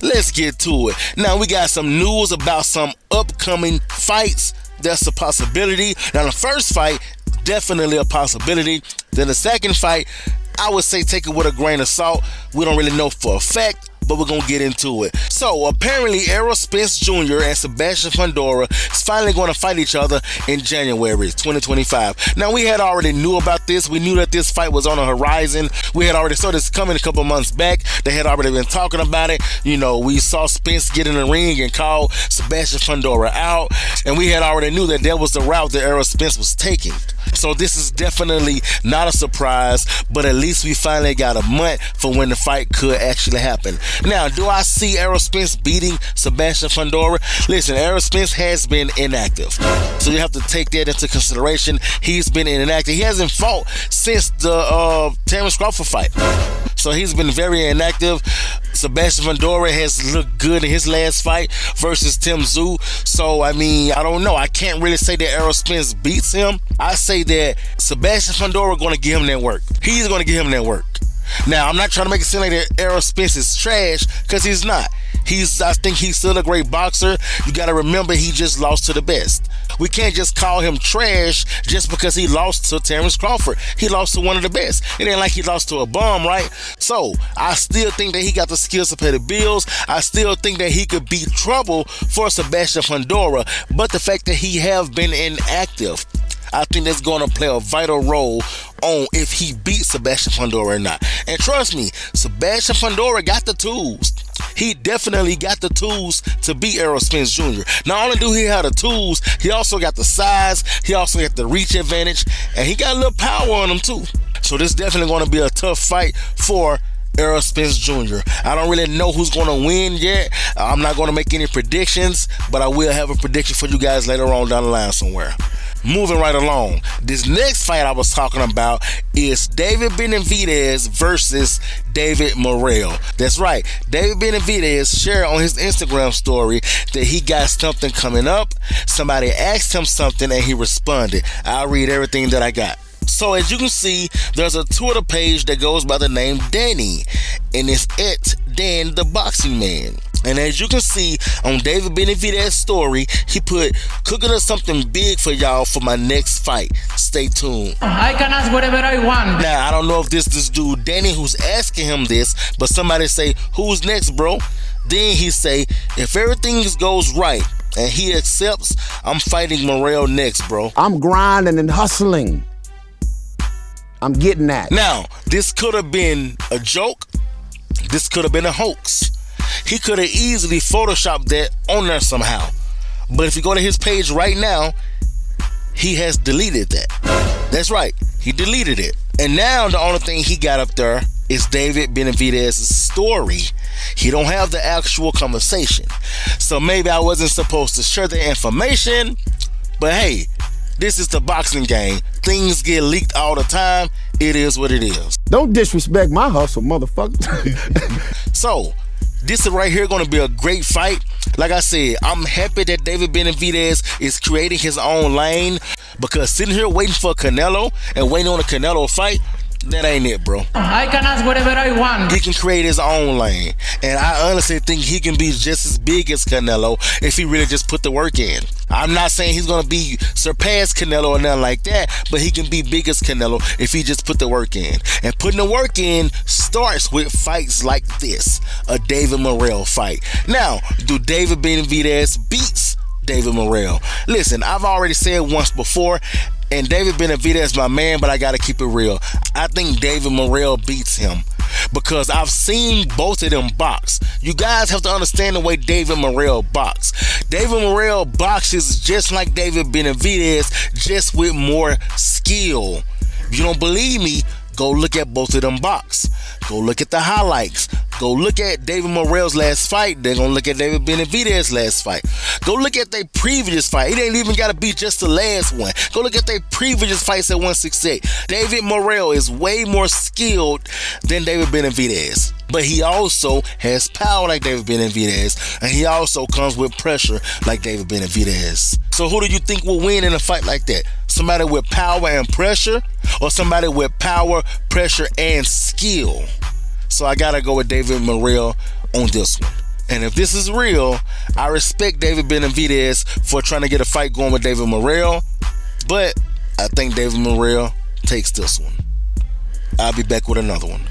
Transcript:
let's get to it. Now we got some news about some upcoming fights. That's a possibility. Now the first fight, definitely a possibility. Then the second fight, I would say take it with a grain of salt. We don't really know for a fact, but we're going to get into it. So apparently Errol Spence Jr. and Sebastian Fundora is finally going to fight each other in January 2025. Now we had already knew about this. We knew that this fight was on the horizon. We had already saw this coming a couple months back. They had already been talking about it. You know, we saw Spence get in the ring and call Sebastian Fundora out, and we had already knew that was the route that Errol Spence was taking. So this is definitely not a surprise, but at least we finally got a month for when the fight could actually happen. Now, do I see Errol Spence beating Sebastian Fundora? Listen, Errol Spence has been inactive, so you have to take that into consideration. He's been inactive. He hasn't fought since the Terrence Crawford fight, so he's been very inactive. Sebastian Fundora has looked good in his last fight versus Tim Tszyu. So, I mean, I don't know. I can't really say that Errol Spence beats him. I say that Sebastian Fundora going to give him that work. He's going to give him that work. Now, I'm not trying to make it seem like that Errol Spence is trash, because he's not. I think he's still a great boxer. You got to remember, he just lost to the best. We can't just call him trash just because he lost to Terrence Crawford. He lost to one of the best. It ain't like he lost to a bum, right? So, I still think that he got the skills to pay the bills. I still think that he could beat trouble for Sebastian Fundora. But the fact that he have been inactive, I think that's going to play a vital role on if he beats Sebastian Fundora or not. And trust me, Sebastian Fundora got the tools. He definitely got the tools to beat Errol Spence Jr. Not only do he have the tools, he also got the size, he also got the reach advantage, and he got a little power on him too. So this is definitely going to be a tough fight for Errol Spence Jr. I don't really know who's going to win yet. I'm not going to make any predictions, but I will have a prediction for you guys later on down the line somewhere. Moving right along, this next fight I was talking about is David Benavidez versus David Morrell. That's right, David Benavidez shared on his Instagram story that he got something coming up. Somebody asked him something and he responded. I'll read everything that I got. So as you can see, there's a Twitter page that goes by the name Danny, and it's Dan the Boxing Man. And as you can see on David Benavidez's story, he put, cooking up something big for y'all for my next fight. Stay tuned. I can ask whatever I want. Now, I don't know if this dude Danny who's asking him this, but somebody say, who's next, bro? Then he say, if everything goes right and he accepts, I'm fighting Morrell next, bro. I'm grinding and hustling. I'm getting that. Now, this could have been a joke. This could have been a hoax. He could have easily photoshopped that on there somehow. But if you go to his page right now, he has deleted that. That's right, he deleted it. And now the only thing he got up there is David Benavidez's story. He don't have the actual conversation. So maybe I wasn't supposed to share the information, but hey, this is the boxing game. Things get leaked all the time. It is what it is. Don't disrespect my hustle, motherfucker. So, this is right here going to be a great fight. Like I said, I'm happy that David Benavidez is creating his own lane, because sitting here waiting for Canelo and waiting on a Canelo fight, that ain't it, bro. I can ask whatever I want. He can create his own lane. And I honestly think he can be just as big as Canelo if he really just put the work in. I'm not saying he's going to be surpass Canelo or nothing like that, but he can be big as Canelo if he just put the work in. And putting the work in starts with fights like this, a David Morrell fight. Now, do David Benavidez beats David Morrell? Listen, I've already said once before, and David Benavidez is my man, but I got to keep it real. I think David Morrell beats him, because I've seen both of them box. You guys have to understand the way David Morrell box. David Morrell boxes just like David Benavidez, just with more skill. If you don't believe me, go look at both of them box. Go look at the highlights. Go look at David Morrell's last fight. They're going to look at David Benavidez's last fight. Go look at their previous fight. It ain't even got to be just the last one. Go look at their previous fights at 168. David Morrell is way more skilled than David Benavidez. But he also has power like David Benavidez. And he also comes with pressure like David Benavidez. So who do you think will win in a fight like that? Somebody with power and pressure, or somebody with power, pressure, and skill? So I gotta go with David Morrell on this one. And if this is real, I respect David Benavidez for trying to get a fight going with David Morrell. But I think David Morrell takes this one. I'll be back with another one.